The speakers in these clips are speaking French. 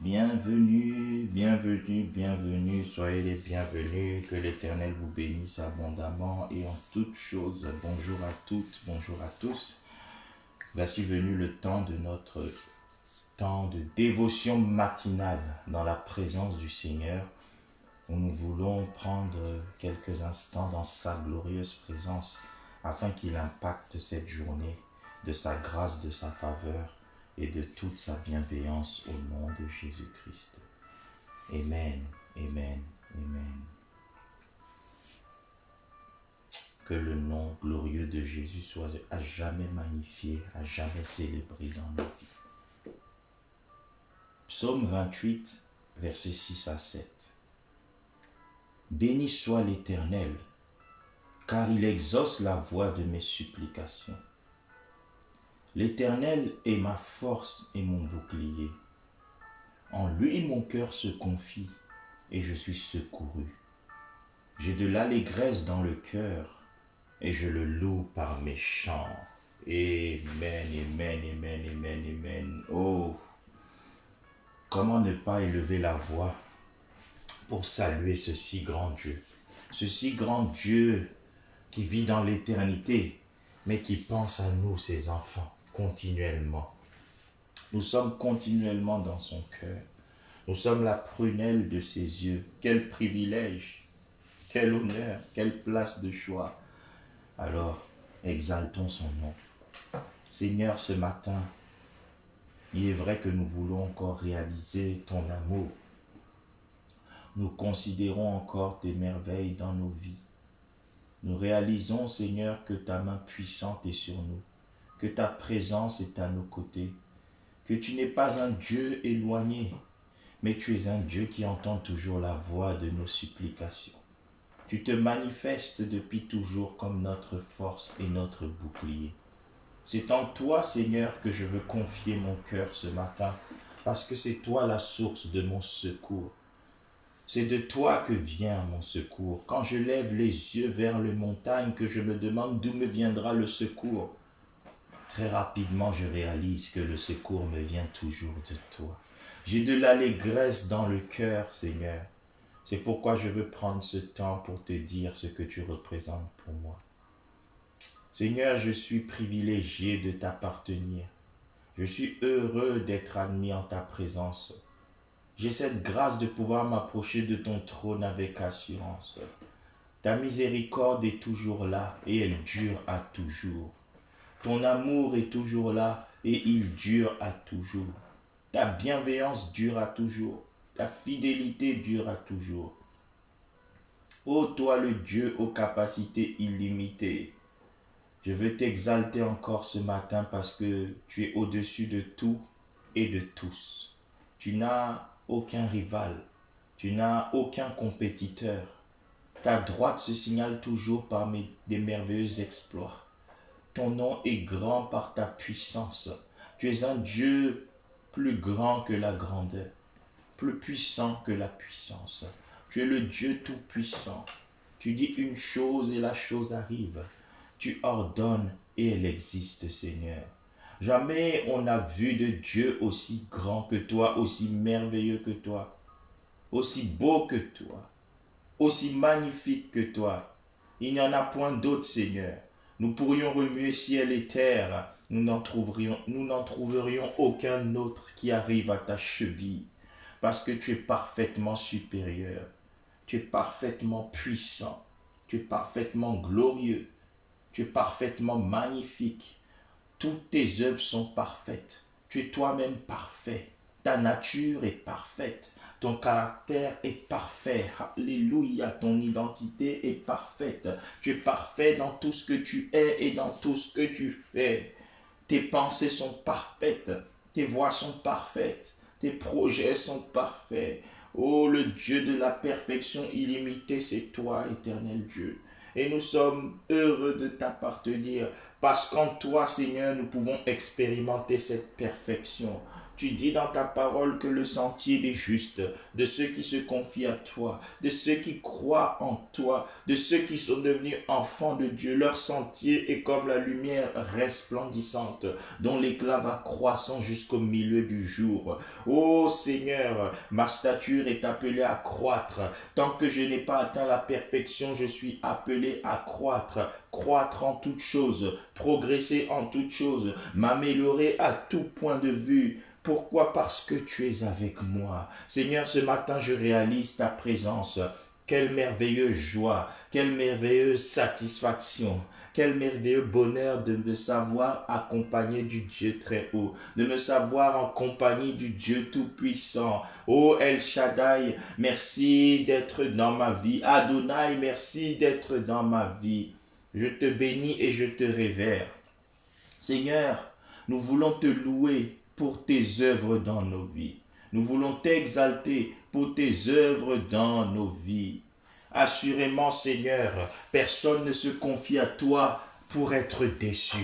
Bienvenue, bienvenue, bienvenue, soyez les bienvenus, que l'Éternel vous bénisse abondamment et en toutes choses. Bonjour à toutes, bonjour à tous. Voici venu le temps de notre temps de dévotion matinale dans la présence du Seigneur, où nous voulons prendre quelques instants dans sa glorieuse présence afin qu'il impacte cette journée de sa grâce, de sa faveur et de toute sa bienveillance au nom de Jésus-Christ. Amen, amen, amen. Que le nom glorieux de Jésus soit à jamais magnifié, à jamais célébré dans nos vies. Psaume 28, versets 6 à 7. Béni soit l'Éternel, car il exauce la voix de mes supplications. L'Éternel est ma force et mon bouclier. En lui mon cœur se confie et je suis secouru. J'ai de l'allégresse dans le cœur et je le loue par mes chants. Amen, amen, amen, amen, amen. Oh, comment ne pas élever la voix pour saluer ce si grand Dieu. Ce si grand Dieu qui vit dans l'éternité, mais qui pense à nous, ses enfants, continuellement. Nous sommes continuellement dans son cœur. Nous sommes la prunelle de ses yeux. Quel privilège, quel honneur, quelle place de choix. Alors, exaltons son nom. Seigneur, ce matin, il est vrai que nous voulons encore réaliser ton amour. Nous considérons encore tes merveilles dans nos vies. Nous réalisons, Seigneur, que ta main puissante est sur nous, que ta présence est à nos côtés, que tu n'es pas un Dieu éloigné, mais tu es un Dieu qui entend toujours la voix de nos supplications. Tu te manifestes depuis toujours comme notre force et notre bouclier. C'est en toi, Seigneur, que je veux confier mon cœur ce matin, parce que c'est toi la source de mon secours. C'est de toi que vient mon secours. Quand je lève les yeux vers les montagnes, que je me demande d'où me viendra le secours, très rapidement je réalise que le secours me vient toujours de toi. J'ai de l'allégresse dans le cœur, Seigneur. C'est pourquoi je veux prendre ce temps pour te dire ce que tu représentes pour moi. Seigneur, je suis privilégié de t'appartenir. Je suis heureux d'être admis en ta présence. J'ai cette grâce de pouvoir m'approcher de ton trône avec assurance. Ta miséricorde est toujours là et elle dure à toujours. Ton amour est toujours là et il dure à toujours. Ta bienveillance dure à toujours. Ta fidélité dure à toujours. Ô toi le Dieu aux capacités illimitées, je veux t'exalter encore ce matin parce que tu es au-dessus de tout et de tous. Tu n'as aucun rival, tu n'as aucun compétiteur. Ta droite se signale toujours par des merveilleux exploits. Ton nom est grand par ta puissance. Tu es un Dieu plus grand que la grandeur, plus puissant que la puissance. Tu es le Dieu tout-puissant. Tu dis une chose et la chose arrive. Tu ordonnes et elle existe, Seigneur. Jamais on n'a vu de Dieu aussi grand que toi, aussi merveilleux que toi, aussi beau que toi, aussi magnifique que toi. Il n'y en a point d'autre, Seigneur. Nous pourrions remuer ciel et terre, nous n'en trouverions aucun autre qui arrive à ta cheville, parce que tu es parfaitement supérieur, tu es parfaitement puissant, tu es parfaitement glorieux, tu es parfaitement magnifique. Toutes tes œuvres sont parfaites. Tu es toi-même parfait. Ta nature est parfaite. Ton caractère est parfait. Alléluia. Ton identité est parfaite. Tu es parfait dans tout ce que tu es et dans tout ce que tu fais. Tes pensées sont parfaites. Tes voies sont parfaites. Tes projets sont parfaits. Oh, le Dieu de la perfection illimitée, c'est toi, éternel Dieu. Et nous sommes heureux de t'appartenir parce qu'en toi, Seigneur, nous pouvons expérimenter cette perfection. Tu dis dans ta parole que le sentier des justes, de ceux qui se confient à toi, de ceux qui croient en toi, de ceux qui sont devenus enfants de Dieu, leur sentier est comme la lumière resplendissante, dont l'éclat va croissant jusqu'au milieu du jour. Ô Seigneur, ma stature est appelée à croître. Tant que je n'ai pas atteint la perfection, je suis appelé à croître. Croître en toutes choses, progresser en toutes choses, m'améliorer à tout point de vue. Pourquoi? Parce que tu es avec moi. Seigneur, ce matin, je réalise ta présence. Quelle merveilleuse joie, quelle merveilleuse satisfaction, quel merveilleux bonheur de me savoir accompagné du Dieu très haut, de me savoir en compagnie du Dieu tout-puissant. Oh El Shaddai, merci d'être dans ma vie. Adonai, merci d'être dans ma vie. Je te bénis et je te révère. Seigneur, nous voulons te louer pour tes œuvres dans nos vies. Nous voulons t'exalter pour tes œuvres dans nos vies. Assurément, Seigneur, personne ne se confie à toi pour être déçu.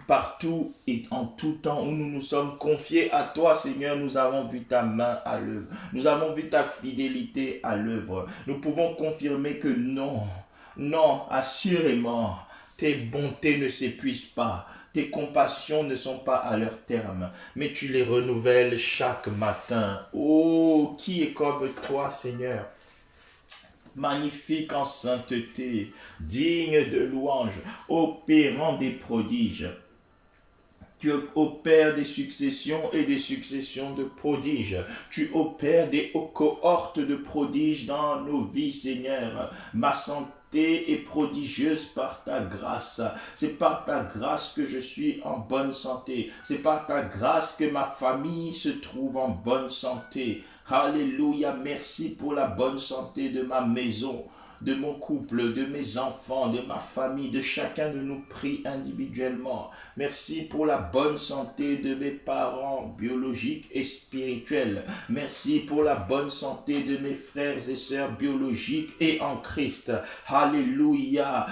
Partout et en tout temps où nous nous sommes confiés à toi, Seigneur, nous avons vu ta main à l'œuvre. Nous avons vu ta fidélité à l'œuvre. Nous pouvons confirmer que non, assurément, tes bontés ne s'épuisent pas. Tes compassions ne sont pas à leur terme, mais tu les renouvelles chaque matin. Oh, qui est comme toi, Seigneur? Magnifique en sainteté, digne de louange, opérant des prodiges. Tu opères des successions et des successions de prodiges. Tu opères des cohortes de prodiges dans nos vies, Seigneur. Ma santé est prodigieuse par ta grâce. C'est par ta grâce que je suis en bonne santé. C'est par ta grâce que ma famille se trouve en bonne santé. Alléluia, merci pour la bonne santé de ma maison, de mon couple, de mes enfants, de ma famille, de chacun de nous pris individuellement. Merci pour la bonne santé de mes parents biologiques et spirituels. Merci pour la bonne santé de mes frères et sœurs biologiques et en Christ. Alléluia.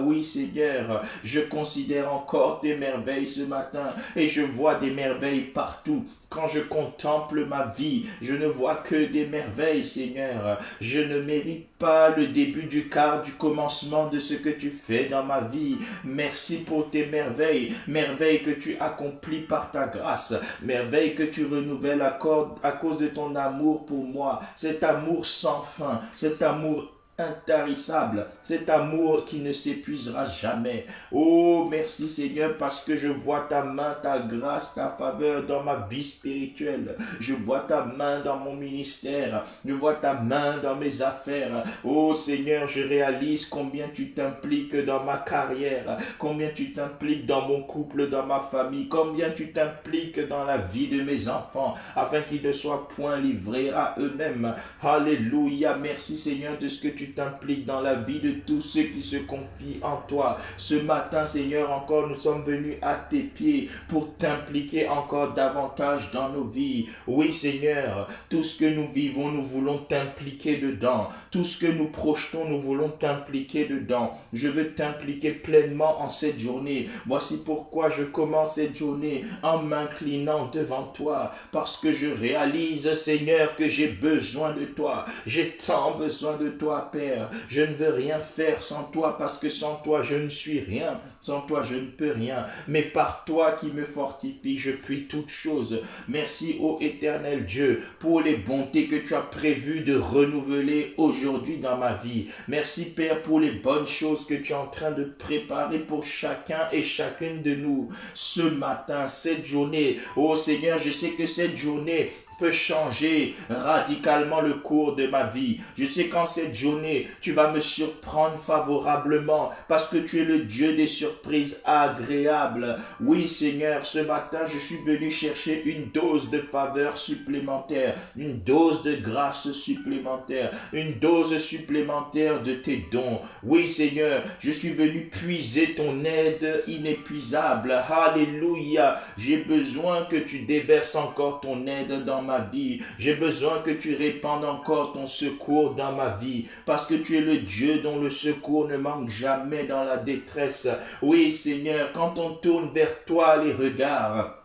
Oui, Seigneur, je considère encore tes merveilles ce matin et je vois des merveilles partout. Quand je contemple ma vie, je ne vois que des merveilles, Seigneur. Je ne mérite pas le début du quart du commencement de ce que tu fais dans ma vie. Merci pour tes merveilles, merveilles que tu accomplis par ta grâce, merveilles que tu renouvelles à cause de ton amour pour moi, cet amour sans fin, cet amour intarissable, cet amour qui ne s'épuisera jamais. Oh, merci Seigneur, parce que je vois ta main, ta grâce, ta faveur dans ma vie spirituelle. Je vois ta main dans mon ministère. Je vois ta main dans mes affaires. Oh Seigneur, je réalise combien tu t'impliques dans ma carrière, combien tu t'impliques dans mon couple, dans ma famille, combien tu t'impliques dans la vie de mes enfants, afin qu'ils ne soient point livrés à eux-mêmes. Alléluia, merci Seigneur de ce que tu t'impliques dans la vie de tous ceux qui se confient en toi. Ce matin, Seigneur, encore nous sommes venus à tes pieds pour t'impliquer encore davantage dans nos vies. Oui, Seigneur, tout ce que nous vivons, nous voulons t'impliquer dedans. Tout ce que nous projetons, nous voulons t'impliquer dedans. Je veux t'impliquer pleinement en cette journée. Voici pourquoi je commence cette journée en m'inclinant devant toi, parce que je réalise, Seigneur, que j'ai besoin de toi. J'ai tant besoin de toi, Père. Je ne veux rien faire sans toi, parce que sans toi je ne suis rien, sans toi je ne peux rien, mais par toi qui me fortifie, je puis toutes choses. Merci ô éternel Dieu pour les bontés que tu as prévues de renouveler aujourd'hui dans ma vie. Merci Père pour les bonnes choses que tu es en train de préparer pour chacun et chacune de nous ce matin, cette journée. Oh Seigneur, je sais que cette journée peut changer radicalement le cours de ma vie. Je sais qu'en cette journée, tu vas me surprendre favorablement parce que tu es le Dieu des surprises agréables. Oui, Seigneur, ce matin, je suis venu chercher une dose de faveur supplémentaire, une dose de grâce supplémentaire, une dose supplémentaire de tes dons. Oui, Seigneur, je suis venu puiser ton aide inépuisable. Alléluia. J'ai besoin que tu déverses encore ton aide dans ma ma vie. J'ai besoin que tu répandes encore ton secours dans ma vie, parce que tu es le Dieu dont le secours ne manque jamais dans la détresse. Oui, Seigneur, quand on tourne vers toi les regards,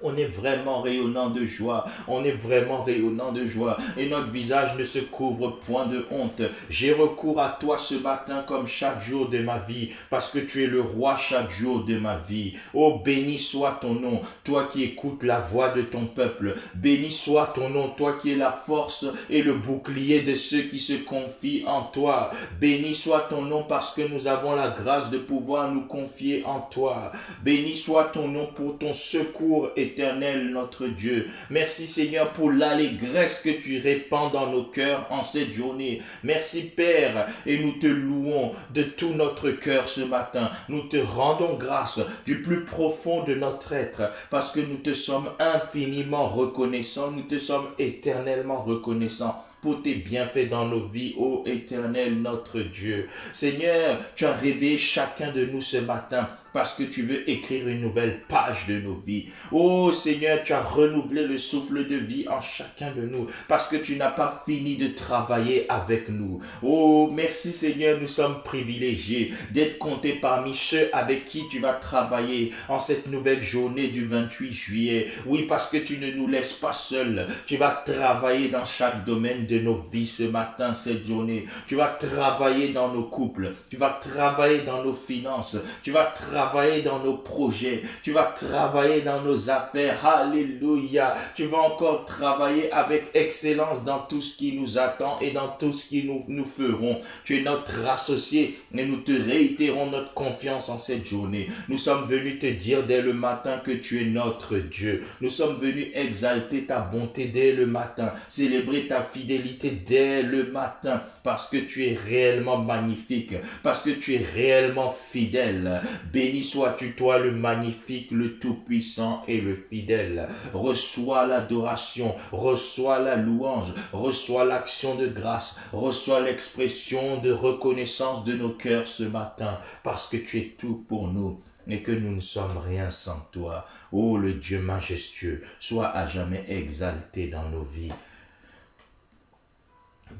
on est vraiment rayonnant de joie. On est vraiment rayonnant de joie. Et notre visage ne se couvre point de honte. J'ai recours à toi ce matin comme chaque jour de ma vie. Parce que tu es le roi chaque jour de ma vie. Oh, béni soit ton nom. Toi qui écoutes la voix de ton peuple. Béni soit ton nom. Toi qui es la force et le bouclier de ceux qui se confient en toi. Béni soit ton nom parce que nous avons la grâce de pouvoir nous confier en toi. Béni soit ton nom pour ton secours éternel, notre Dieu. Merci Seigneur pour l'allégresse que tu répands dans nos cœurs en cette journée. Merci Père, et nous te louons de tout notre cœur ce matin. Nous te rendons grâce du plus profond de notre être, parce que nous te sommes infiniment reconnaissants, nous te sommes éternellement reconnaissants pour tes bienfaits dans nos vies, ô Éternel, notre Dieu. Seigneur, tu as réveillé chacun de nous ce matin parce que tu veux écrire une nouvelle page de nos vies. Oh Seigneur, tu as renouvelé le souffle de vie en chacun de nous parce que tu n'as pas fini de travailler avec nous. Oh, merci Seigneur, nous sommes privilégiés d'être comptés parmi ceux avec qui tu vas travailler en cette nouvelle journée du 28 juillet. Oui, parce que tu ne nous laisses pas seuls. Tu vas travailler dans chaque domaine de nos vies ce matin, cette journée. Tu vas travailler dans nos couples. Tu vas travailler dans nos finances. Tu vas travailler dans nos projets, tu vas travailler dans nos affaires, alléluia, tu vas encore travailler avec excellence dans tout ce qui nous attend et dans tout ce qui nous ferons. Tu es notre associé et nous te réitérons notre confiance en cette journée. Nous sommes venus te dire dès le matin que tu es notre Dieu. Nous sommes venus exalter ta bonté dès le matin, célébrer ta fidélité dès le matin, parce que tu es réellement magnifique, parce que tu es réellement fidèle. Béni sois-tu toi le magnifique, le tout-puissant et le fidèle. Reçois l'adoration, reçois la louange, reçois l'action de grâce, reçois l'expression de reconnaissance de nos cœurs ce matin, parce que tu es tout pour nous et que nous ne sommes rien sans toi. Ô le Dieu majestueux, sois à jamais exalté dans nos vies.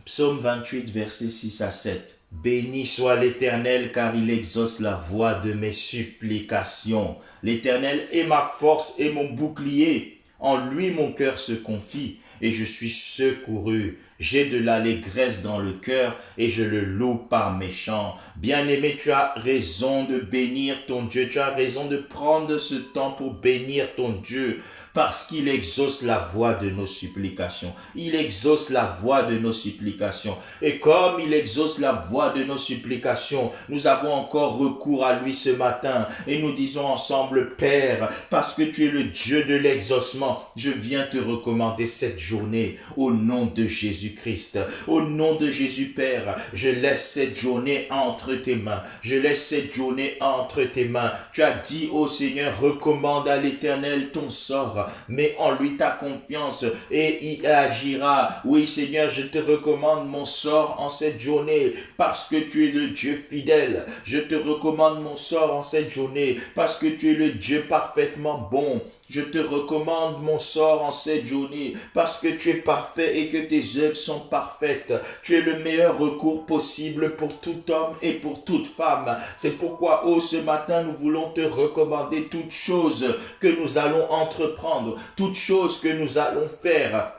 Psaume 28, versets 6 à 7. Béni soit l'Éternel, car il exauce la voix de mes supplications. L'Éternel est ma force et mon bouclier. En lui mon cœur se confie et je suis secouru. J'ai de l'allégresse dans le cœur et je le loue par mes chants. Bien-aimé, tu as raison de bénir ton Dieu. Tu as raison de prendre ce temps pour bénir ton Dieu parce qu'il exauce la voix de nos supplications. Il exauce la voix de nos supplications. Et comme il exauce la voix de nos supplications, nous avons encore recours à lui ce matin et nous disons ensemble, Père, parce que tu es le Dieu de l'exaucement, je viens te recommander cette journée au nom de Jésus-Christ. Au nom de Jésus, Père, je laisse cette journée entre tes mains. Je laisse cette journée entre tes mains. Tu as dit, ô Seigneur, recommande à l'Éternel ton sort. Mets en lui ta confiance et il agira. Oui, Seigneur, je te recommande mon sort en cette journée parce que tu es le Dieu fidèle. Je te recommande mon sort en cette journée parce que tu es le Dieu parfaitement bon. Je te recommande mon sort en cette journée parce que tu es parfait et que tes œuvres sont parfaites. Tu es le meilleur recours possible pour tout homme et pour toute femme. C'est pourquoi, ce matin, nous voulons te recommander toutes choses que nous allons entreprendre, toutes choses que nous allons faire.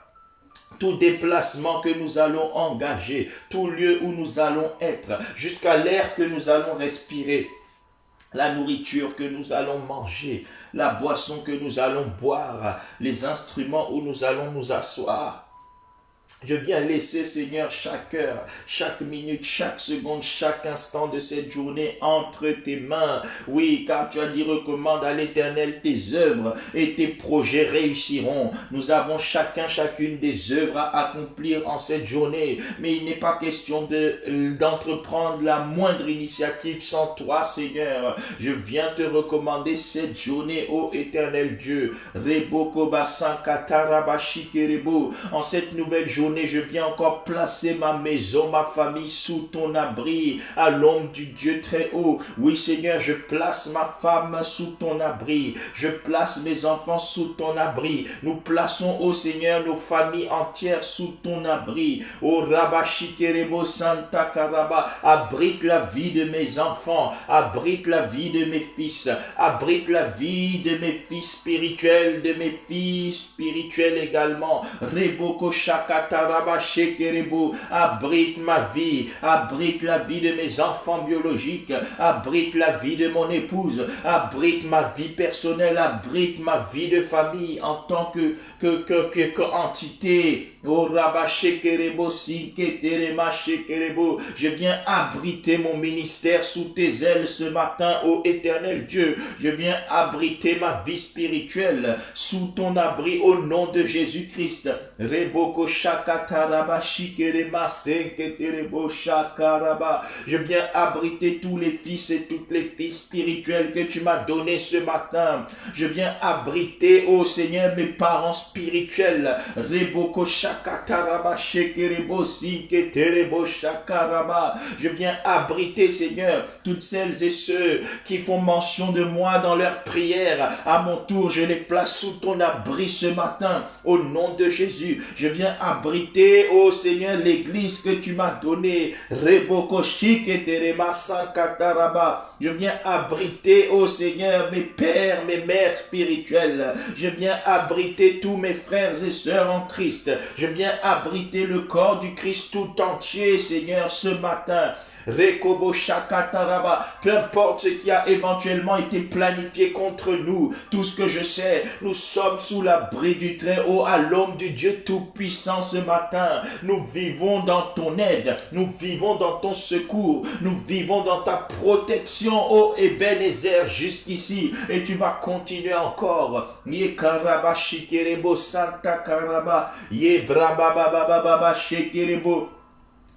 Tout déplacement que nous allons engager, tout lieu où nous allons être, jusqu'à l'air que nous allons respirer. La nourriture que nous allons manger, la boisson que nous allons boire, les instruments où nous allons nous asseoir. Je viens laisser, Seigneur, chaque heure, chaque minute, chaque seconde, chaque instant de cette journée entre tes mains. Oui, car tu as dit, recommande à l'Éternel tes œuvres et tes projets réussiront. Nous avons chacune des œuvres à accomplir en cette journée. Mais il n'est pas question d'entreprendre la moindre initiative sans toi, Seigneur. Je viens te recommander cette journée, ô Éternel Dieu. En cette nouvelle journée donné. Je viens encore placer ma maison, ma famille sous ton abri, à l'ombre du Dieu très haut. Oui, Seigneur, je place ma femme sous ton abri. Je place mes enfants sous ton abri. Nous plaçons, ô Seigneur, nos familles entières sous ton abri. Ô Rabashikerebo Santa Karaba, abrite la vie de mes enfants, abrite la vie de mes fils, abrite la vie de mes fils spirituels, de mes filles spirituelles également. Reboko Shakataraba Shekerebo, abrite ma vie, abrite la vie de mes enfants biologiques, abrite la vie de mon épouse, abrite ma vie personnelle, abrite ma vie de famille en tant que entité. Oh Rabba Shekerebo Siketerema Shekerebo, je viens abriter mon ministère sous tes ailes ce matin, ô éternel Dieu. Je viens abriter ma vie spirituelle sous ton abri au nom de Jésus-Christ. Reboko Shakataraba Shikerema Senketerebo Shakaraba. Je viens abriter tous les fils et toutes les filles spirituelles que tu m'as donnés ce matin. Je viens abriter, ô Seigneur, mes parents spirituels. Reboko Shakataraba Shekerebo Siketerebo Shakaraba. Je viens abriter, Seigneur, toutes celles et ceux qui font mention de moi dans leurs prières. À mon tour, je les place sous ton abri ce matin, au nom de Jésus. Je viens abriter, ô Seigneur, l'église que tu m'as donnée. Reboko Shiketerema Sankataraba. Je viens abriter, ô Seigneur, mes pères, mes mères spirituelles. Je viens abriter tous mes frères et sœurs en Christ. Je viens abriter le corps du Christ tout entier, Seigneur, ce matin. Rekobo Shakataraba, peu importe ce qui a éventuellement été planifié contre nous, tout ce que je sais, nous sommes sous l'abri du Très-Haut, à l'ombre du Dieu Tout-Puissant ce matin. Nous vivons dans ton aide, nous vivons dans ton secours, nous vivons dans ta protection, ô Ebenezer, jusqu'ici, et tu vas continuer encore. Ye Karaba Shikerebo Santa Karaba, Ye Brababababa Shikerebo.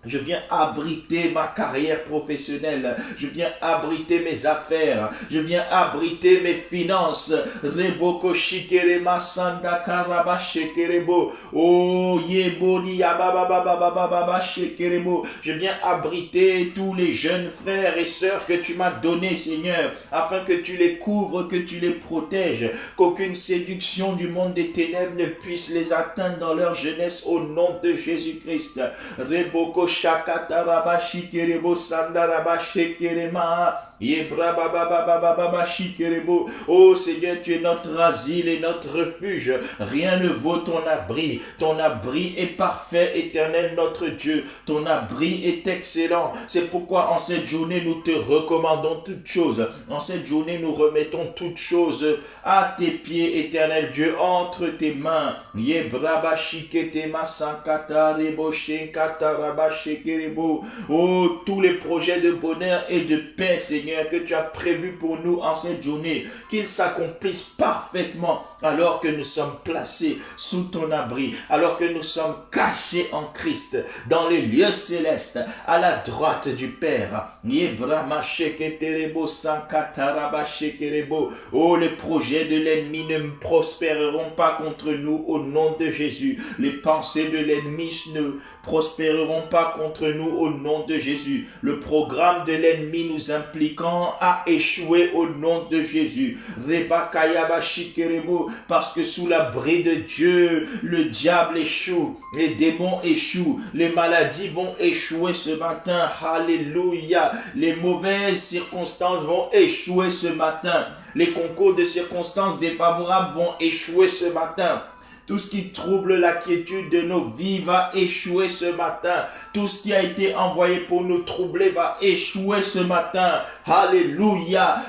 Je viens abriter ma carrière professionnelle. Je viens abriter mes affaires. Je viens abriter mes finances. Reboko shikerema sanda karaba shekerebo. Oh yeboni ababababababa shekerebo. Je viens abriter tous les jeunes frères et sœurs que tu m'as donnés, Seigneur, afin que tu les couvres, que tu les protèges, qu'aucune séduction du monde des ténèbres ne puisse les atteindre dans leur jeunesse au nom de Jésus-Christ. Reboko Shakataraba Shikerebo Sandaraba Shekerema. Oh Seigneur, tu es notre asile et notre refuge. Rien ne vaut ton abri. Ton abri est parfait, éternel notre Dieu. Ton abri est excellent. C'est pourquoi en cette journée, nous te recommandons toutes choses. En cette journée, nous remettons toutes choses à tes pieds, éternel Dieu, entre tes mains. Oh, tous les projets de bonheur et de paix, Seigneur, que tu as prévu pour nous en cette journée, qu'ils s'accomplissent parfaitement alors que nous sommes placés sous ton abri, alors que nous sommes cachés en Christ dans les lieux célestes à la droite du Père. Oh, les projets de l'ennemi ne prospéreront pas contre nous au nom de Jésus. Les pensées de l'ennemi ne prospéreront pas contre nous au nom de Jésus. Le programme de l'ennemi nous impliquant a échoué au nom de Jésus. Parce que sous l'abri de Dieu, le diable échoue, les démons échouent, les maladies vont échouer ce matin. Alléluia. Les mauvaises circonstances vont échouer ce matin. Les concours de circonstances défavorables vont échouer ce matin. Tout ce qui trouble la quiétude de nos vies va échouer ce matin. Tout ce qui a été envoyé pour nous troubler va échouer ce matin. Alléluia.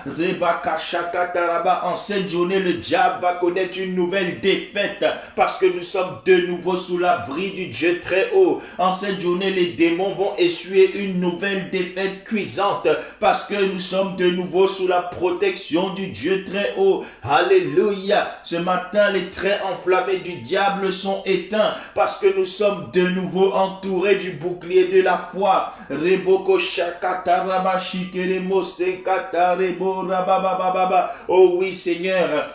En cette journée, le diable va connaître une nouvelle défaite parce que nous sommes de nouveau sous l'abri du Dieu très haut. En cette journée, les démons vont essuyer une nouvelle défaite cuisante parce que nous sommes de nouveau sous la protection du Dieu très haut. Alléluia. Ce matin, les traits enflammés du diable sont éteints parce que nous sommes de nouveau entourés du bouclier de la foi. Reboko shakataraba shikeremo senkatarebo rababababa. Oh oui Seigneur,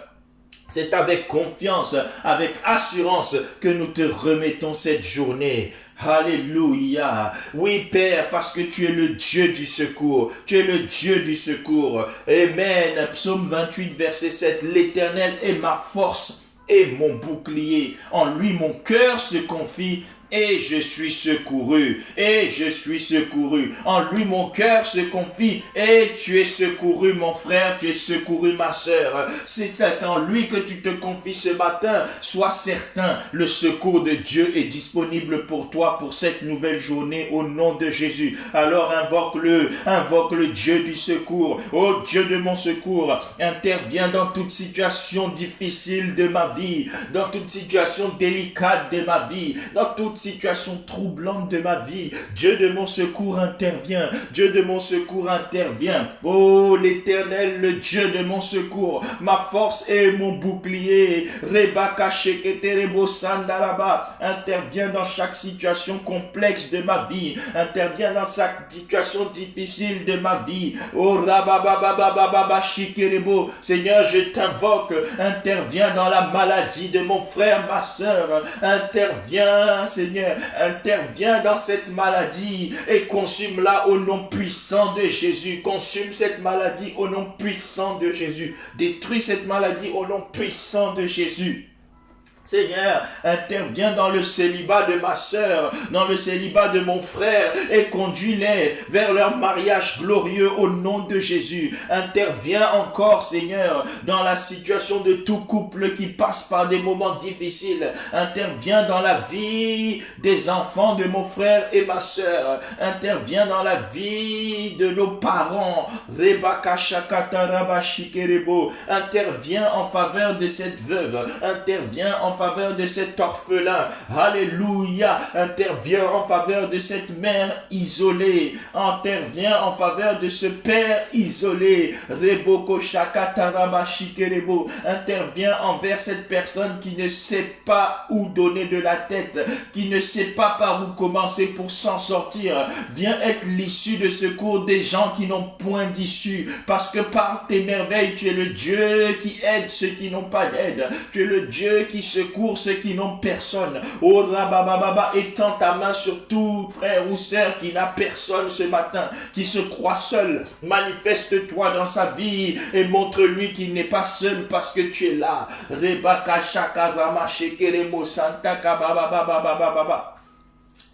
C'est avec confiance, avec assurance que nous te remettons cette journée. Alléluia. Oui, Père, parce que tu es le Dieu du secours. Tu es le Dieu du secours. Amen. Psaume 28, verset 7. L'Éternel est ma force et mon bouclier. En lui, mon cœur se confie. Et je suis secouru, et je suis secouru. En lui, mon cœur se confie, et tu es secouru, mon frère, tu es secouru, ma sœur. C'est en lui que tu te confies ce matin. Sois certain, le secours de Dieu est disponible pour toi pour cette nouvelle journée au nom de Jésus. Alors invoque le Dieu du secours. Oh Dieu de mon secours, interviens dans toute situation difficile de ma vie, dans toute situation délicate de ma vie, dans toute situation troublante de ma vie. Dieu de mon secours intervient. Dieu de mon secours intervient. Oh l'Éternel, le Dieu de mon secours, ma force et mon bouclier. Rebaka sheketerebo sandaraba. Intervient dans chaque situation complexe de ma vie. Intervient dans chaque situation difficile de ma vie. Oh rababababababa shikerebo. Seigneur, je t'invoque. Intervient dans la maladie de mon frère, ma soeur. Intervient, Seigneur, intervient dans cette maladie et consume-la au nom puissant de Jésus. Consume cette maladie au nom puissant de Jésus. Détruis cette maladie au nom puissant de Jésus. Seigneur, interviens dans le célibat de ma sœur, dans le célibat de mon frère et conduis-les vers leur mariage glorieux au nom de Jésus. Interviens encore, Seigneur, dans la situation de tout couple qui passe par des moments difficiles. Interviens dans la vie des enfants de mon frère et ma sœur. Interviens dans la vie de nos parents. Interviens en faveur de cette veuve. Interviens en faveur de cet orphelin. Alléluia. Interviens en faveur de cette mère isolée. Interviens en faveur de ce père isolé. Interviens envers cette personne qui ne sait pas où donner de la tête, qui ne sait pas par où commencer pour s'en sortir. Viens être l'issue de secours des gens qui n'ont point d'issue, parce que par tes merveilles, tu es le Dieu qui aide ceux qui n'ont pas d'aide. Tu es le Dieu qui secourt ceux qui n'ont personne. Oh rabababa, étends ta main sur tout frère ou sœur qui n'a personne ce matin, qui se croit seul. Manifeste-toi dans sa vie et montre-lui qu'il n'est pas seul parce que tu es là. Rebaka shakarama shekeremo santa kababababababa.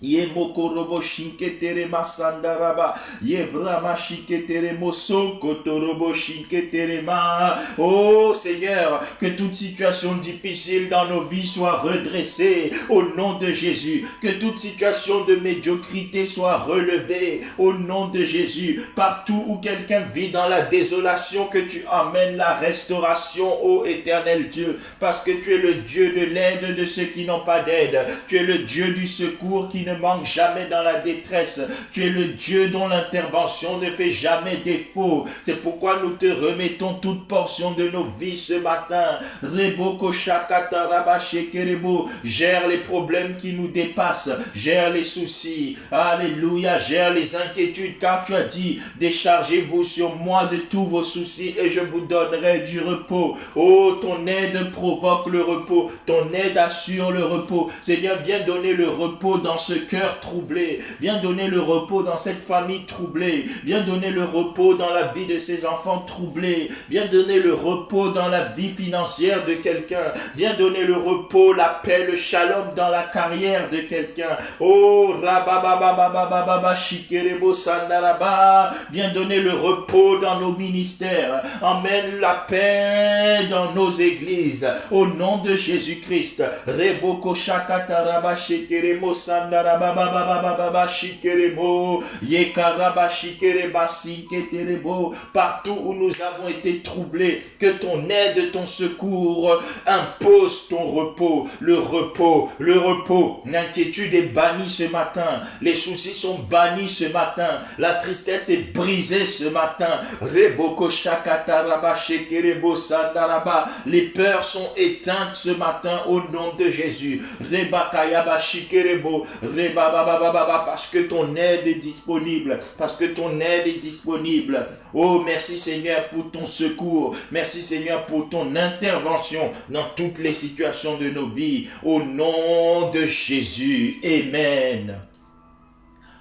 Ye mokorobo shinketere masandaraba. Ye brama shinketere mosoko torobo shinketere ma. Oh Seigneur, que toute situation difficile dans nos vies soit redressée au nom de Jésus. Que toute situation de médiocrité soit relevée au nom de Jésus. Partout où quelqu'un vit dans la désolation, que tu amènes la restauration, ô éternel Dieu. Parce que tu es le Dieu de l'aide de ceux qui n'ont pas d'aide. Tu es le Dieu du secours qui ne manque jamais dans la détresse. Tu es le Dieu dont l'intervention ne fait jamais défaut. C'est pourquoi nous te remettons toute portion de nos vies ce matin. Reboko shakataraba shekerebo. Gère les problèmes qui nous dépassent. Gère les soucis. Alléluia. Gère les inquiétudes, car tu as dit, déchargez-vous sur moi de tous vos soucis et je vous donnerai du repos. Oh, ton aide provoque le repos. Ton aide assure le repos. Seigneur, viens donner le repos dans ce cœur troublé. Viens donner le repos dans cette famille troublée. Viens donner le repos dans la vie de ces enfants troublés. Viens donner le repos dans la vie financière de quelqu'un. Viens donner le repos, la paix, le shalom dans la carrière de quelqu'un. Oh, rabababababababa, shikerebo sandaraba. Viens donner le repos dans nos ministères. Emmène la paix dans nos églises. Au nom de Jésus-Christ. Reboko shakataraba shikerebo sandaraba bababababa shikerebo. Yekaraba shikereba siketerebo. Partout où nous avons été troublés, que ton aide, ton secours impose ton repos. Le repos, le repos. L'inquiétude est bannie ce matin. Les soucis sont bannis ce matin. La tristesse est brisée ce matin. Reboko shakataraba shikerebo sandaraba. Les peurs sont éteintes ce matin au nom de Jésus. Rebakayaba shikerebo. Parce que ton aide est disponible. Parce que ton aide est disponible. Oh, merci Seigneur pour ton secours. Merci Seigneur pour ton intervention dans toutes les situations de nos vies. Au nom de Jésus. Amen.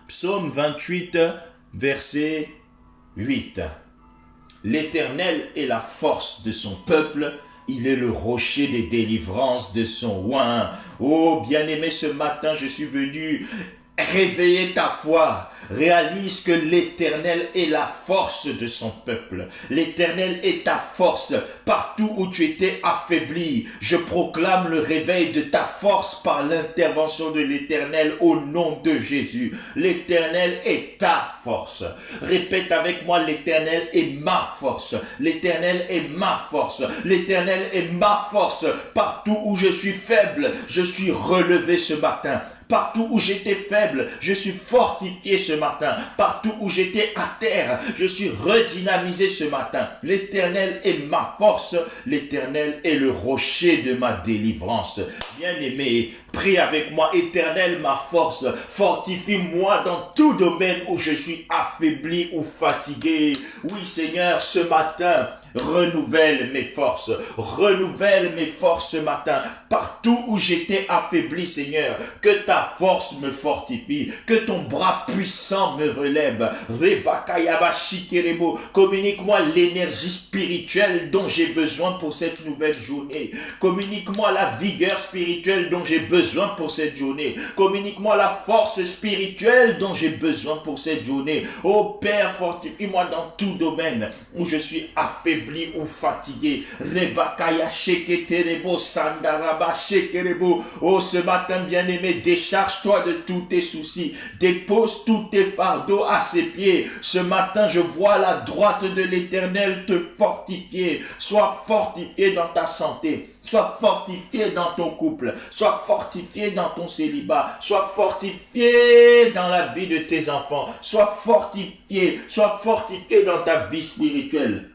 Psaume 28, verset 8. L'Éternel est la force de son peuple. Il est le rocher des délivrances de son oint. Oh, bien-aimé, ce matin, je suis venu réveiller ta foi. Réalise que l'Éternel est la force de son peuple. L'Éternel est ta force. Partout où tu étais affaibli, je proclame le réveil de ta force par l'intervention de l'Éternel au nom de Jésus. L'Éternel est ta force. Répète avec moi, l'Éternel est ma force. L'Éternel est ma force. L'Éternel est ma force. Partout où je suis faible, je suis relevé ce matin. Partout où j'étais faible, je suis fortifié ce matin. Partout où j'étais à terre, je suis redynamisé ce matin. L'Éternel est ma force. L'Éternel est le rocher de ma délivrance. Bien-aimé, prie avec moi. Éternel, ma force, fortifie-moi dans tout domaine où je suis affaibli ou fatigué. Oui, Seigneur, ce matin, renouvelle mes forces ce matin, partout où j'étais affaibli, Seigneur, que ta force me fortifie, que ton bras puissant me relève. Communique-moi l'énergie spirituelle dont j'ai besoin pour cette nouvelle journée. Communique-moi la vigueur spirituelle dont j'ai besoin pour cette journée. Communique-moi la force spirituelle dont j'ai besoin pour cette journée. Oh Père, fortifie-moi dans tout domaine où je suis affaibli ou fatigué. Oh, ce matin, bien-aimé, décharge-toi de tous tes soucis. Dépose tous tes fardeaux à ses pieds. Ce matin, je vois la droite de l'Éternel te fortifier. Sois fortifié dans ta santé. Sois fortifié dans ton couple. Sois fortifié dans ton célibat. Sois fortifié dans la vie de tes enfants. Sois fortifié dans ta vie spirituelle.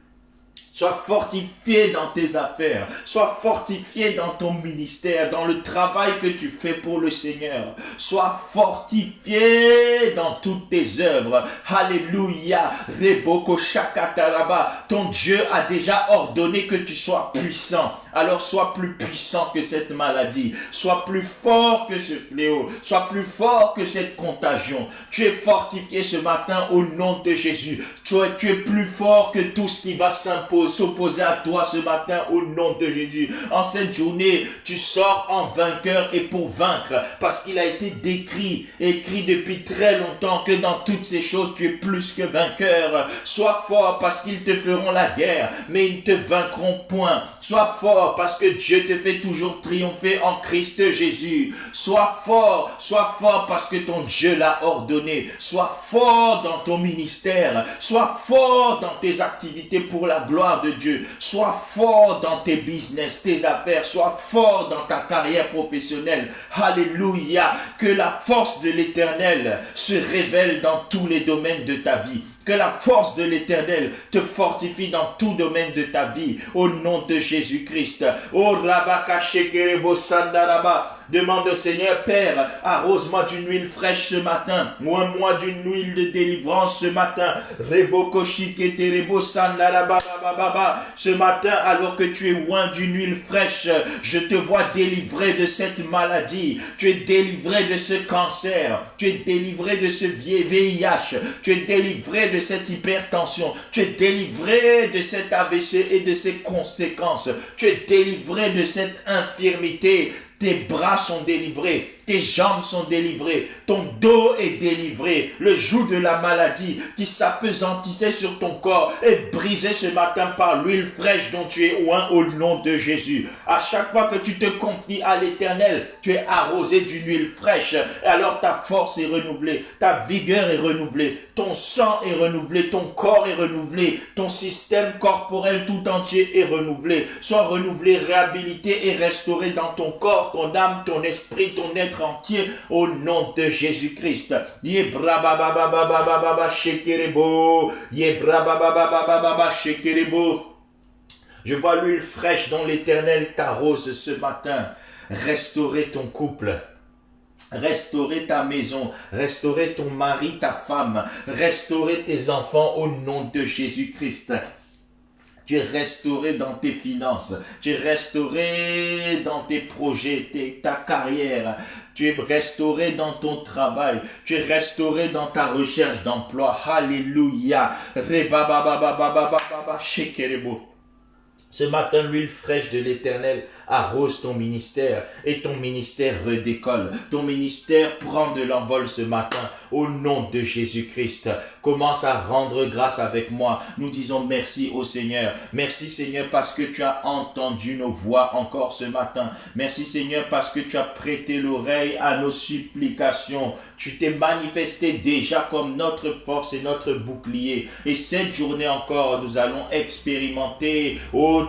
Sois fortifié dans tes affaires. Sois fortifié dans ton ministère, dans le travail que tu fais pour le Seigneur. Sois fortifié dans toutes tes œuvres. Alléluia. Reboko shakataraba. Ton Dieu a déjà ordonné que tu sois puissant. Alors sois plus puissant que cette maladie. Sois plus fort que ce fléau. Sois plus fort que cette contagion. Tu es fortifié ce matin au nom de Jésus. Tu es plus fort que tout ce qui va s'opposer à toi ce matin au nom de Jésus. En cette journée, tu sors en vainqueur et pour vaincre. Parce qu'il a été écrit depuis très longtemps que dans toutes ces choses, tu es plus que vainqueur. Sois fort parce qu'ils te feront la guerre, mais ils ne te vaincront point. Sois fort parce que Dieu te fait toujours triompher en Christ Jésus. Sois fort parce que ton Dieu l'a ordonné. Sois fort dans ton ministère. Sois fort dans tes activités pour la gloire de Dieu. Sois fort dans tes business, tes affaires. Sois fort dans ta carrière professionnelle. Alléluia. Que la force de l'Éternel se révèle dans tous les domaines de ta vie. Que la force de l'Éternel te fortifie dans tout domaine de ta vie. Au nom de Jésus-Christ. Oh Rabaka Shekerebo Sandaraba. Demande au Seigneur, Père, arrose-moi d'une huile fraîche ce matin. Moi d'une huile de délivrance ce matin. Reboko Shiketerebo Sandaraba. Ce matin, alors que tu es oint d'une huile fraîche, je te vois délivré de cette maladie. Tu es délivré de ce cancer. Tu es délivré de ce VIH. Tu es délivré de cette hypertension. Tu es délivré de cet AVC et de ses conséquences. Tu es délivré de cette infirmité. Tes bras sont délivrés, tes jambes sont délivrées, ton dos est délivré. Le joug de la maladie qui s'appesantissait sur ton corps est brisé ce matin par l'huile fraîche dont tu es oint au nom de Jésus. À chaque fois que tu te confies à l'Éternel, tu es arrosé d'une huile fraîche. Et alors ta force est renouvelée, ta vigueur est renouvelée, ton sang est renouvelé, ton corps est renouvelé, ton système corporel tout entier est renouvelé. Sois renouvelé, réhabilité et restauré dans ton corps, ton âme, ton esprit, ton être entier, au nom de Jésus-Christ. Je vois l'huile fraîche dont l'Éternel t'arrose ce matin. Restaurer ton couple. Restaurer ta maison, restaurer ton mari, ta femme, restaurer tes enfants au nom de Jésus-Christ. Tu es restauré dans tes finances, tu es restauré dans tes projets, ta carrière, tu es restauré dans ton travail, tu es restauré dans ta recherche d'emploi. Alléluia. Ce matin, l'huile fraîche de l'Éternel arrose ton ministère et ton ministère redécolle. Ton ministère prend de l'envol ce matin au nom de Jésus-Christ. Commence à rendre grâce avec moi. Nous disons merci au Seigneur. Merci Seigneur parce que tu as entendu nos voix encore ce matin. Merci Seigneur parce que tu as prêté l'oreille à nos supplications. Tu t'es manifesté déjà comme notre force et notre bouclier. Et cette journée encore, nous allons expérimenter,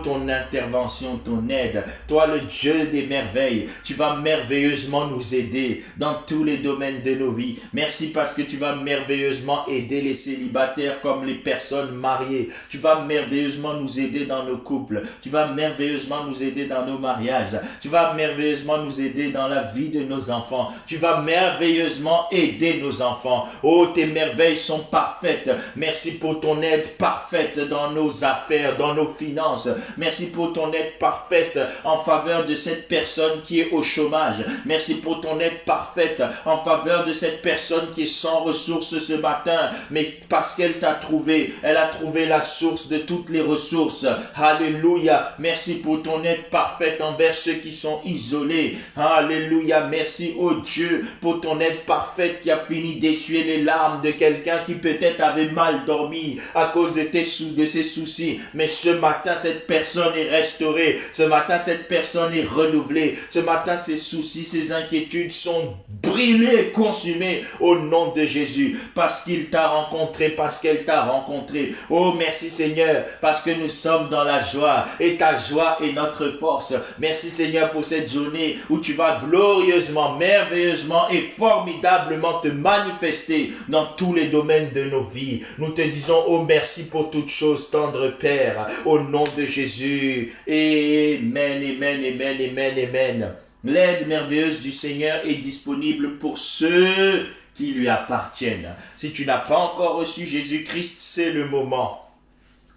ton intervention, ton aide. Toi, le Dieu des merveilles, tu vas merveilleusement nous aider dans tous les domaines de nos vies. Merci parce que tu vas merveilleusement aider les célibataires comme les personnes mariées. Tu vas merveilleusement nous aider dans nos couples. Tu vas merveilleusement nous aider dans nos mariages. Tu vas merveilleusement nous aider dans la vie de nos enfants. Tu vas merveilleusement aider nos enfants. Oh, tes merveilles sont parfaites. Merci pour ton aide parfaite dans nos affaires, dans nos finances. Merci pour ton aide parfaite en faveur de cette personne qui est au chômage. Merci pour ton aide parfaite en faveur de cette personne qui est sans ressources ce matin. Mais parce qu'elle t'a trouvé, elle a trouvé la source de toutes les ressources. Alléluia. Merci pour ton aide parfaite envers ceux qui sont isolés. Alléluia. Merci, oh Dieu, pour ton aide parfaite qui a fini d'essuyer les larmes de quelqu'un qui peut-être avait mal dormi à cause de ses soucis. Mais ce matin, cette personne est restaurée. Ce matin, cette personne est renouvelée. Ce matin, ses soucis, ses inquiétudes sont brûlés, consumés au nom de Jésus. Parce qu'il t'a rencontré, parce qu'elle t'a rencontré. Oh, merci Seigneur, parce que nous sommes dans la joie. Et ta joie est notre force. Merci Seigneur pour cette journée où tu vas glorieusement, merveilleusement et formidablement te manifester dans tous les domaines de nos vies. Nous te disons, oh merci pour toutes choses, tendre Père, au nom de Jésus. Amen, amen, amen, amen, amen. L'aide merveilleuse du Seigneur est disponible pour ceux qui lui appartiennent. Si tu n'as pas encore reçu Jésus-Christ, c'est le moment.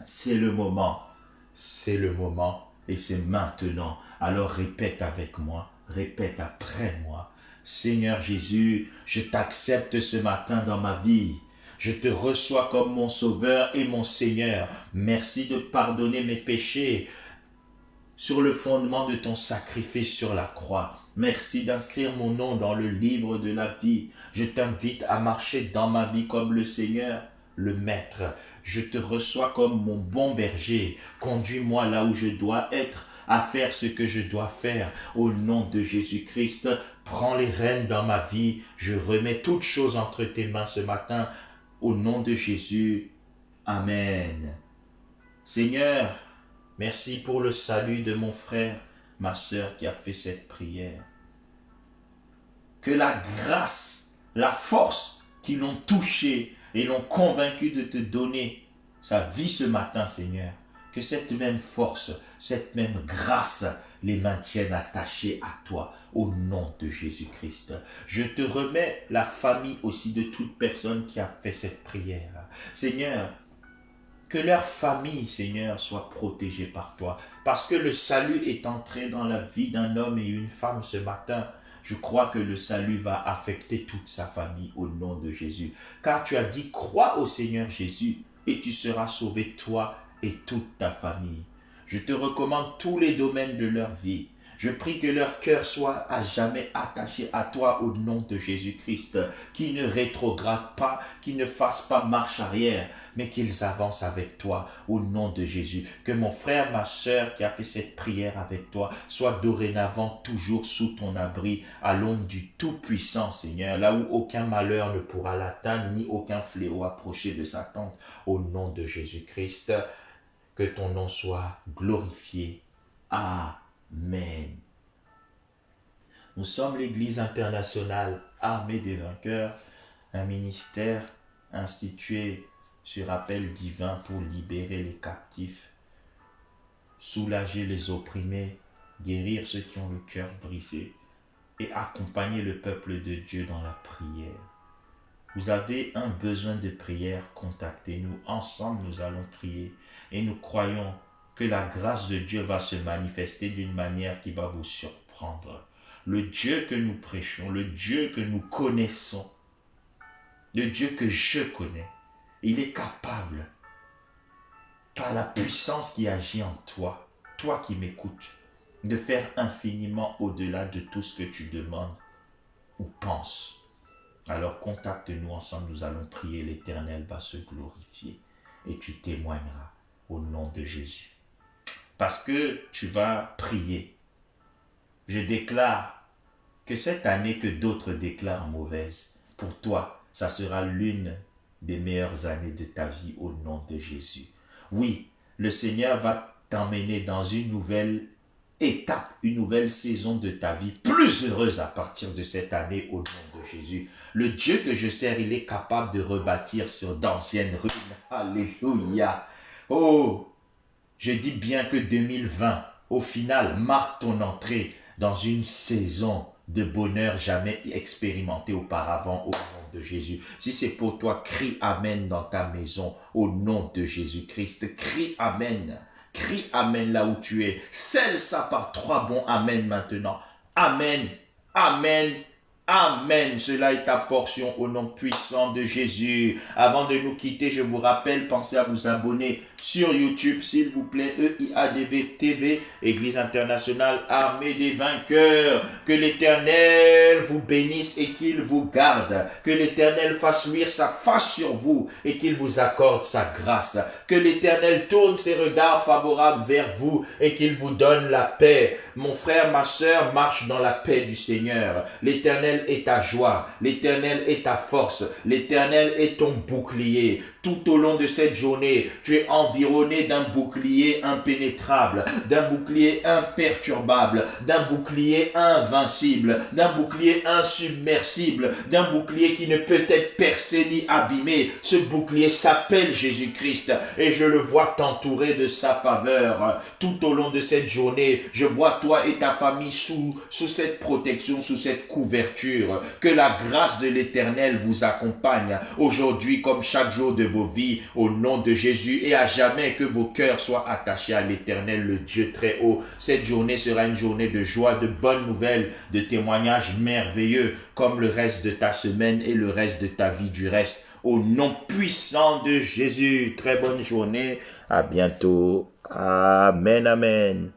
C'est le moment. C'est le moment. Et c'est maintenant. Alors répète avec moi. Répète après moi. Seigneur Jésus, je t'accepte ce matin dans ma vie. Je te reçois comme mon Sauveur et mon Seigneur. Merci de pardonner mes péchés sur le fondement de ton sacrifice sur la croix. Merci d'inscrire mon nom dans le livre de la vie. Je t'invite à marcher dans ma vie comme le Seigneur, le Maître. Je te reçois comme mon bon berger. Conduis-moi là où je dois être, à faire ce que je dois faire. Au nom de Jésus-Christ, prends les rênes dans ma vie. Je remets toutes choses entre tes mains ce matin. Au nom de Jésus, Amen. Seigneur, merci pour le salut de mon frère, ma sœur qui a fait cette prière. Que la grâce, la force qui l'ont touché et l'ont convaincu de te donner sa vie ce matin, Seigneur, que cette même force, cette même grâce les maintienne attachés à toi, au nom de Jésus-Christ. Je te remets la famille aussi de toute personne qui a fait cette prière. Seigneur, que leur famille, Seigneur, soit protégée par toi. Parce que le salut est entré dans la vie d'un homme et une femme ce matin. Je crois que le salut va affecter toute sa famille au nom de Jésus. Car tu as dit, crois au Seigneur Jésus et tu seras sauvé, toi et toute ta famille. Je te recommande tous les domaines de leur vie. Je prie que leur cœur soit à jamais attaché à toi au nom de Jésus-Christ, qu'ils ne rétrogradent pas, qu'ils ne fassent pas marche arrière, mais qu'ils avancent avec toi au nom de Jésus. Que mon frère, ma sœur qui a fait cette prière avec toi soit dorénavant toujours sous ton abri à l'ombre du Tout-Puissant, Seigneur, là où aucun malheur ne pourra l'atteindre, ni aucun fléau approcher de sa tente. Au nom de Jésus-Christ, que ton nom soit glorifié. Amen. Nous sommes l'Église internationale armée des vainqueurs, un ministère institué sur appel divin pour libérer les captifs, soulager les opprimés, guérir ceux qui ont le cœur brisé et accompagner le peuple de Dieu dans la prière. Vous avez un besoin de prière, contactez-nous. Ensemble, nous allons prier et nous croyons que la grâce de Dieu va se manifester d'une manière qui va vous surprendre. Le Dieu que nous prêchons, le Dieu que nous connaissons, le Dieu que je connais, il est capable, par la puissance qui agit en toi, toi qui m'écoutes, de faire infiniment au-delà de tout ce que tu demandes ou penses. Alors contacte-nous ensemble, nous allons prier, l'Éternel va se glorifier et tu témoigneras au nom de Jésus. Parce que tu vas prier, je déclare que cette année que d'autres déclarent mauvaise, pour toi, ça sera l'une des meilleures années de ta vie au nom de Jésus. Oui, le Seigneur va t'emmener dans une nouvelle étape, une nouvelle saison de ta vie, plus heureuse à partir de cette année au nom de Jésus. Le Dieu que je sers, il est capable de rebâtir sur d'anciennes ruines. Alléluia. Oh, je dis bien que 2020, au final, marque ton entrée dans une saison de bonheur jamais expérimenté auparavant au nom de Jésus. Si c'est pour toi, crie Amen dans ta maison au nom de Jésus-Christ. Crie Amen. Crie Amen là où tu es. Scelle ça par 3 bons Amen maintenant. Amen. Amen. Amen. Cela est ta portion au nom puissant de Jésus. Avant de nous quitter, je vous rappelle, pensez à vous abonner sur YouTube, s'il vous plaît, EIADV TV, Église internationale armée des vainqueurs. Que l'Éternel vous bénisse et qu'il vous garde. Que l'Éternel fasse luire sa face sur vous et qu'il vous accorde sa grâce. Que l'Éternel tourne ses regards favorables vers vous et qu'il vous donne la paix. Mon frère, ma sœur, marche dans la paix du Seigneur. L'Éternel est ta joie. L'Éternel est ta force. L'Éternel est ton bouclier. Tout au long de cette journée, tu es environné d'un bouclier impénétrable, d'un bouclier imperturbable, d'un bouclier invincible, d'un bouclier insubmersible, d'un bouclier qui ne peut être percé ni abîmé. Ce bouclier s'appelle Jésus-Christ et je le vois t'entourer de sa faveur. Tout au long de cette journée, je vois toi et ta famille sous cette protection, sous cette couverture. Que la grâce de l'Éternel vous accompagne aujourd'hui comme chaque jour de vos vies au nom de Jésus et à jamais, que vos cœurs soient attachés à l'Éternel, le Dieu très haut. Cette journée sera une journée de joie, de bonnes nouvelles, de témoignages merveilleux comme le reste de ta semaine et le reste de ta vie du reste. Au nom puissant de Jésus, très bonne journée, à bientôt. Amen, amen.